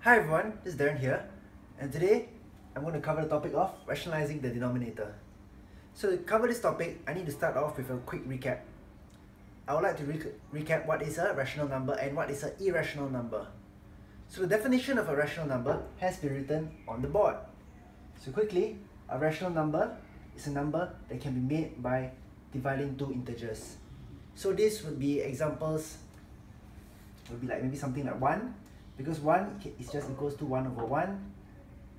Hi everyone, this is Darren here, and today I'm going to cover the topic of rationalizing the denominator. So to cover this topic, I need to start off with a quick recap. I would like to recap what is a rational number and what is an irrational number. So the definition of a rational number has been written on the board. So quickly, a rational number is a number that can be made by dividing two integers. So this would be examples, would be like maybe something like 1, because 1 is just equals to 1 over 1.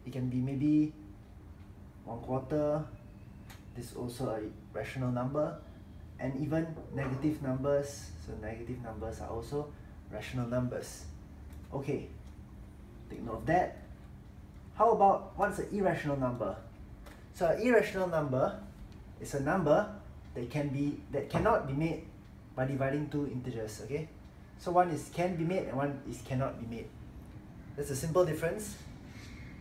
It can be maybe 1/4. This is also a rational number, and even negative numbers. So negative numbers are also rational numbers. Okay, take note of that. How about what's an irrational number? So an irrational number is a number that cannot be made by dividing two integers. Okay, so one is can be made and one is cannot be made. There's a simple difference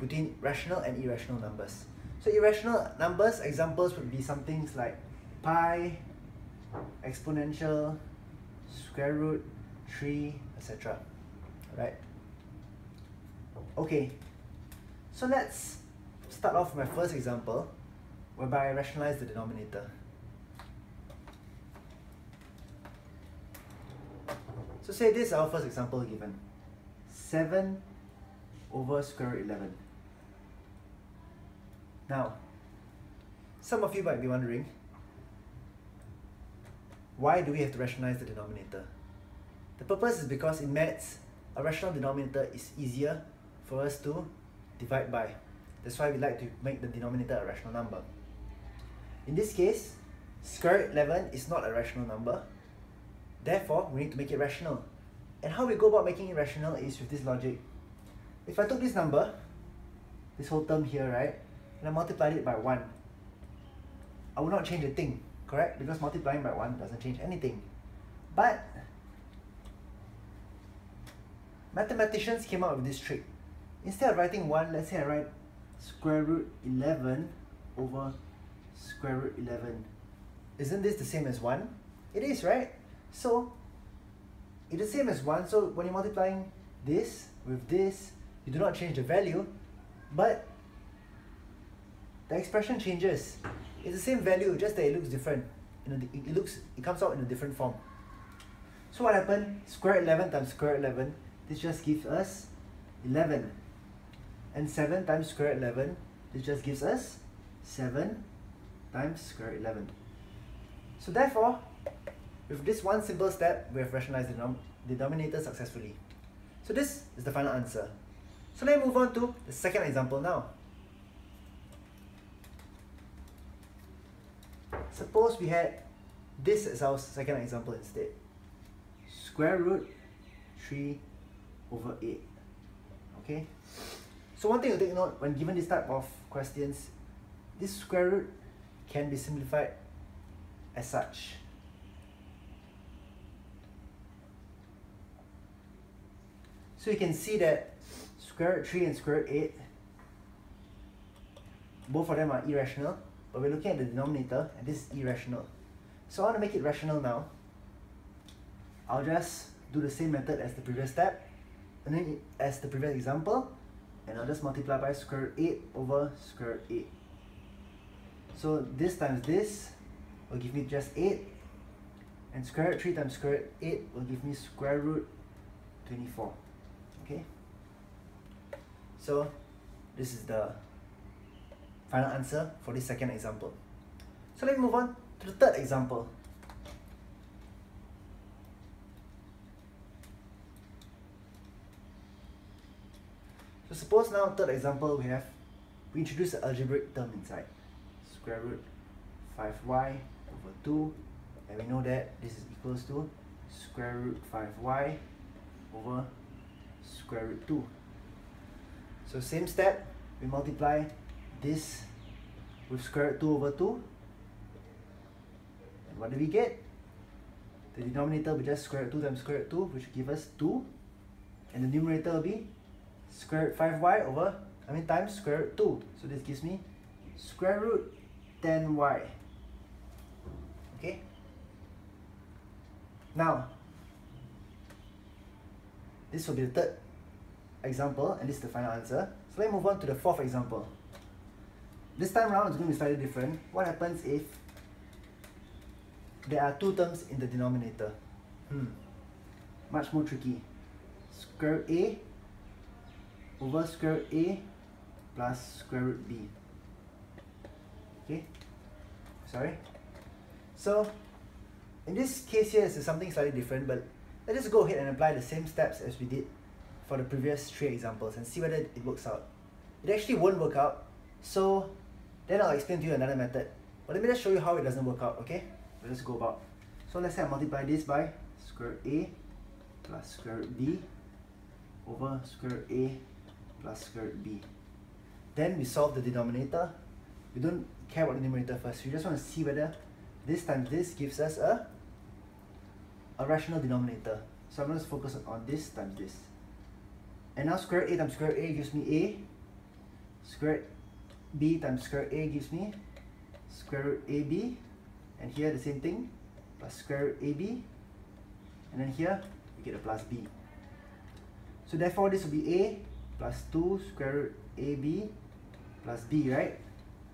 between rational and irrational numbers. So irrational numbers examples would be some things like pi, exponential, square root, 3, etc. Alright. Okay, so let's start off with my first example, whereby I rationalize the denominator. So say this is our first example given. 7 over square root 11. Now, some of you might be wondering, why do we have to rationalize the denominator? The purpose is because in maths, a rational denominator is easier for us to divide by. That's why we like to make the denominator a rational number. In this case, square root 11 is not a rational number. Therefore, we need to make it rational. And how we go about making it rational is with this logic. If I took this number, this whole term here, right, and I multiplied it by 1, I will not change a thing, correct? Because multiplying by 1 doesn't change anything. But mathematicians came up with this trick. Instead of writing 1, let's say I write square root 11 over square root 11. Isn't this the same as 1? It is, right? So it is the same as 1, so when you're multiplying this with this, you do not change the value, but the expression changes. It's the same value, just that it looks different. It comes out in a different form. So what happened? Square root 11 times square root 11, this just gives us 11. And 7 times square root 11, this just gives us 7 times square root 11. So therefore, with this one simple step, we have rationalized the denominator successfully. So this is the final answer. So let's move on to the second example now. Suppose we had this as our second example instead. Square root 3 over 8. Okay? So one thing to take note when given this type of questions, this square root can be simplified as such. So you can see that square root 3 and square root 8, both of them are irrational, but we're looking at the denominator and this is irrational. So I want to make it rational now. I'll just do the same method as the previous step, and then as the previous example, and I'll just multiply by square root 8 over square root 8. So this times this will give me just 8, and square root 3 times square root 8 will give me square root 24. Okay, so this is the final answer for this second example. So let's move on to the third example. So suppose now third example we introduce an algebraic term inside. Square root 5y over 2, and we know that this is equals to square root 5y over square root 2. So same step, we multiply this with square root 2 over 2. And what do we get? The denominator will be just square root 2 times square root 2, which will give us 2. And the numerator will be square root 5y times square root 2. So this gives me square root 10y. Okay? Now, this will be the third example, and this is the final answer. So let's move on to the fourth example. This time around it's going to be slightly different. What happens if there are two terms in the denominator? Much more tricky. Square root A over square root A plus square root B. Okay, sorry. So in this case here, it's something slightly different, but let's just go ahead and apply the same steps as we did for the previous three examples and see whether it works out. It actually won't work out, so then I'll explain to you another method. But let me just show you how it doesn't work out, okay? Let's go about. So let's say I multiply this by square root A plus square root B over square root A plus square root B. Then we solve the denominator. We don't care about the numerator first. We just want to see whether this times this gives us a rational denominator. So I'm going to focus on this times this. And now square root A times square root A gives me A. Square root B times square root A gives me square root AB. And here the same thing, plus square root AB. And then here we get a plus B. So therefore this will be A plus 2 square root AB plus B, right?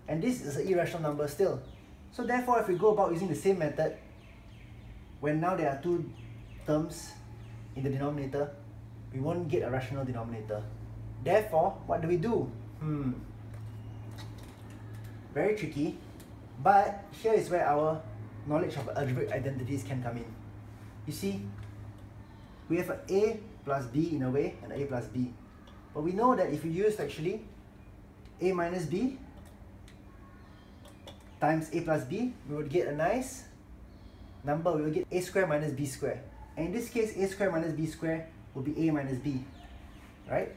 And this is an irrational number still. So therefore if we go about using the same method, when now there are two terms in the denominator, we won't get a rational denominator. Therefore, what do? Very tricky, but here is where our knowledge of algebraic identities can come in. You see, we have an A plus B in a way, and A plus B. But we know that if we use actually A minus B times A plus B, we would get a nice number. We will get A square minus B square. And in this case, A square minus B square will be A minus B, right?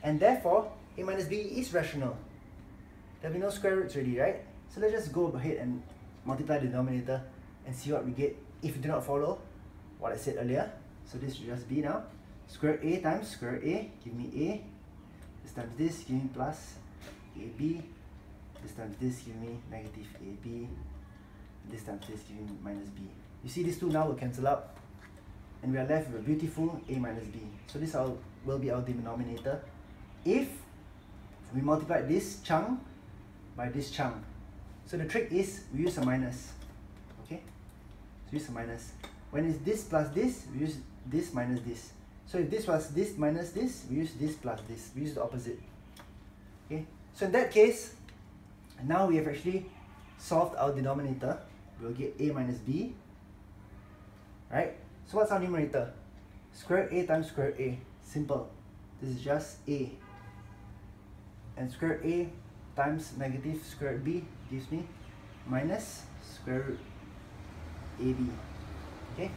And therefore, A minus B is rational. There will be no square roots already, right? So let's just go ahead and multiply the denominator and see what we get if we do not follow what I said earlier. So this should just be now square A times square A, give me A. This times this, give me plus AB. This times this, give me negative AB. This times this, give me minus B. You see these two now will cancel out, and we are left with a beautiful A minus B. So this will be our denominator if we multiply this chunk by this chunk. So the trick is we use a minus. Okay? So use a minus. When it's this plus this, we use this minus this. So if this was this minus this, we use this plus this. We use the opposite. Okay? So in that case, now we have actually solved our denominator. We'll get A minus B. Right? So what's our numerator? Square root A times square root A. Simple. This is just A. And square root A times negative square root B gives me minus square root AB. Okay?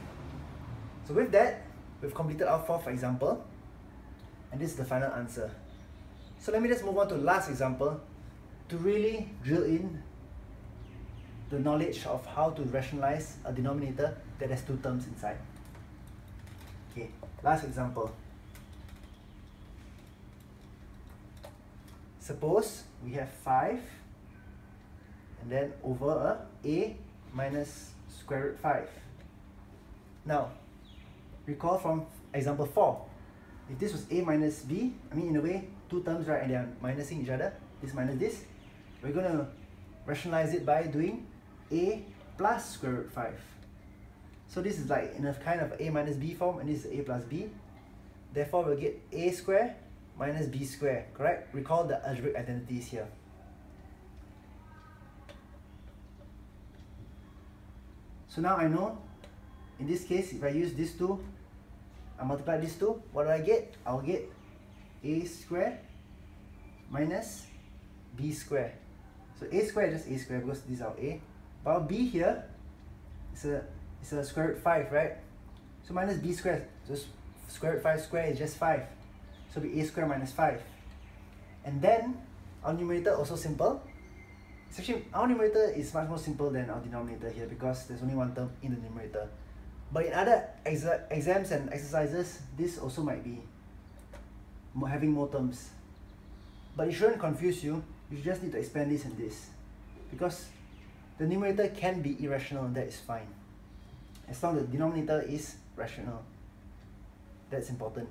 So with that, we've completed our fourth example. And this is the final answer. So let me just move on to the last example to really drill in the knowledge of how to rationalize a denominator that has two terms inside. Okay, last example. Suppose we have 5 and then over a minus square root 5. Now, recall from example 4. If this was a minus b, I mean in a way, two terms, right, and they are minusing each other, this minus this, we're going to rationalize it by doing a plus square root 5. So this is like in a kind of a minus b form, and this is a plus b. Therefore, we'll get a square minus b square, correct? Recall the algebraic identities here. So now I know, in this case, if I use these two, I multiply these two, what do I get? I'll get a square minus b square. So a square is just a square because these are a. But b here is a square root 5, right? So minus b square, so square root 5 square is just 5. So it'll be a square minus 5. And then our numerator also simple. It's actually, our numerator is much more simple than our denominator here because there's only one term in the numerator. But in other exams and exercises, this also might be having more terms. But it shouldn't confuse you. You just need to expand this and this. Because the numerator can be irrational, and that is fine. As long as the denominator is rational. That's important.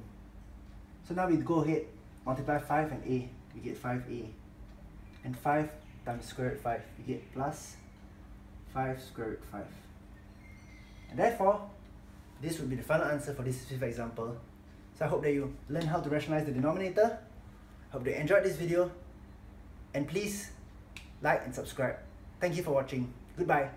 So now we go ahead, multiply 5 and a, we get 5a. And 5 times square root 5, we get plus 5 square root 5. And therefore, this would be the final answer for this specific example. So I hope that you learn how to rationalize the denominator. Hope that you enjoyed this video. And please like and subscribe. Thank you for watching. Goodbye.